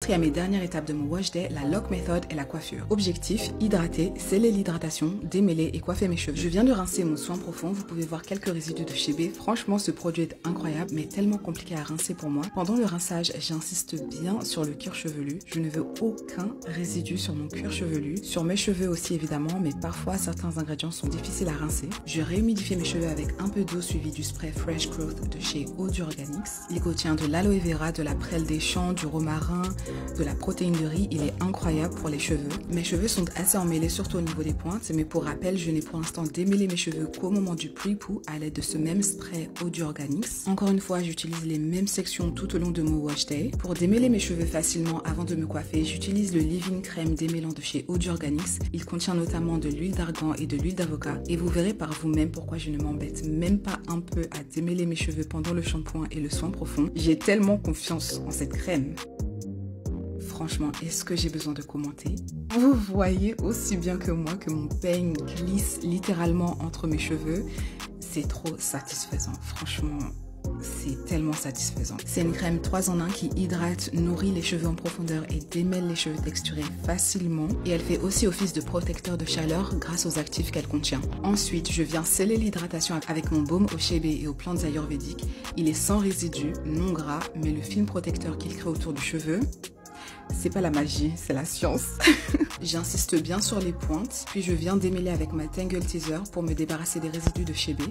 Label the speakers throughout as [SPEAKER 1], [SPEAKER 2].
[SPEAKER 1] Et à mes dernières étapes de mon wash day, la lock method et la coiffure. Objectif, hydrater, sceller l'hydratation, démêler et coiffer mes cheveux. Je viens de rincer mon soin profond, vous pouvez voir quelques résidus de chez B. Franchement, ce produit est incroyable, mais tellement compliqué à rincer pour moi. Pendant le rinçage, j'insiste bien sur le cuir chevelu. Je ne veux aucun résidu sur mon cuir chevelu. Sur mes cheveux aussi évidemment, mais parfois certains ingrédients sont difficiles à rincer. Je réhumidifie mes cheveux avec un peu d'eau suivi du spray Fresh Growth de chez Eau d'Organix. Il contient de l'aloe vera, de la prêle des champs, du romarin, de la protéine de riz. Il est incroyable pour les cheveux. Mes cheveux sont assez emmêlés, surtout au niveau des pointes, mais pour rappel, je n'ai pour l'instant démêlé mes cheveux qu'au moment du pre-poo à l'aide de ce même spray Eau d'Organix. Encore une fois, j'utilise les mêmes sections tout au long de mon wash day. Pour démêler mes cheveux facilement avant de me coiffer, j'utilise le leave-in crème démêlant de chez Eau d'Organix. Il contient notamment de l'huile d'argan et de l'huile d'avocat et vous verrez par vous-même pourquoi je ne m'embête même pas un peu à démêler mes cheveux pendant le shampoing et le soin profond. J'ai tellement confiance en cette crème. Franchement, est-ce que j'ai besoin de commenter? Vous voyez aussi bien que moi que mon peigne glisse littéralement entre mes cheveux. C'est trop satisfaisant, franchement. C'est tellement satisfaisant. C'est une crème 3 en 1 qui hydrate, nourrit les cheveux en profondeur et démêle les cheveux texturés facilement. Et elle fait aussi office de protecteur de chaleur grâce aux actifs qu'elle contient. Ensuite, je viens sceller l'hydratation avec mon baume au shea et aux plantes ayurvédiques. Il est sans résidus, non gras, mais le film protecteur qu'il crée autour du cheveu, c'est pas la magie, c'est la science. J'insiste bien sur les pointes, puis je viens démêler avec ma Tangle Teaser pour me débarrasser des résidus de chez B.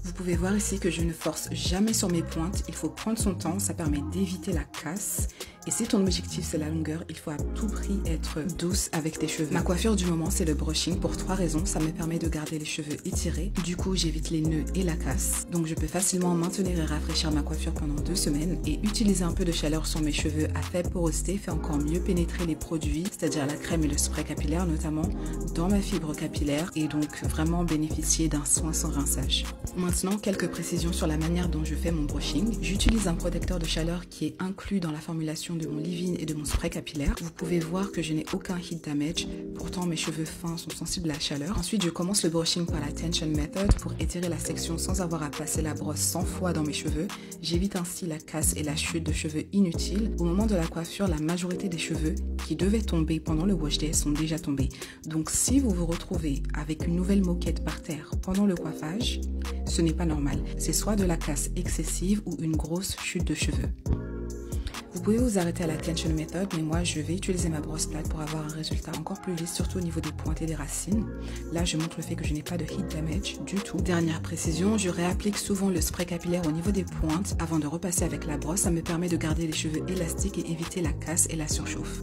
[SPEAKER 1] Vous pouvez voir ici que je ne force jamais sur mes pointes, il faut prendre son temps, ça permet d'éviter la casse. Et si ton objectif c'est la longueur, il faut à tout prix être douce avec tes cheveux. Ma coiffure du moment c'est le brushing pour 3 raisons. Ça me permet de garder les cheveux étirés, du coup j'évite les nœuds et la casse. Donc je peux facilement maintenir et rafraîchir ma coiffure pendant 2 semaines. Et utiliser un peu de chaleur sur mes cheveux à faible porosité fait encore mieux pénétrer les produits, c'est-à-dire la crème et le spray capillaire notamment, dans ma fibre capillaire et donc vraiment bénéficier d'un soin sans rinçage. Maintenant, quelques précisions sur la manière dont je fais mon brushing. J'utilise un protecteur de chaleur qui est inclus dans la formulation de mon leave-in et de mon spray capillaire. Vous pouvez voir que je n'ai aucun heat damage, pourtant mes cheveux fins sont sensibles à la chaleur. Ensuite, je commence le brushing par la tension method pour étirer la section sans avoir à passer la brosse 100 fois dans mes cheveux. J'évite ainsi la casse et la chute de cheveux inutiles. Au moment de la coiffure, la majorité des cheveux qui devaient tomber pendant le wash day sont déjà tombés. Donc si vous vous retrouvez avec une nouvelle moquette par terre pendant le coiffage, ce n'est pas normal. C'est soit de la casse excessive ou une grosse chute de cheveux. Vous pouvez vous arrêter à la tension method, mais moi je vais utiliser ma brosse plate pour avoir un résultat encore plus lisse, surtout au niveau des pointes et des racines. Là je montre le fait que je n'ai pas de heat damage du tout. Dernière précision, je réapplique souvent le spray capillaire au niveau des pointes avant de repasser avec la brosse. Ça me permet de garder les cheveux élastiques et éviter la casse et la surchauffe.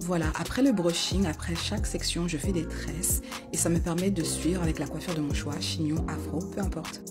[SPEAKER 1] Voilà, après le brushing, après chaque section, je fais des tresses et ça me permet de suivre avec la coiffure de mon choix, chignon, afro, peu importe.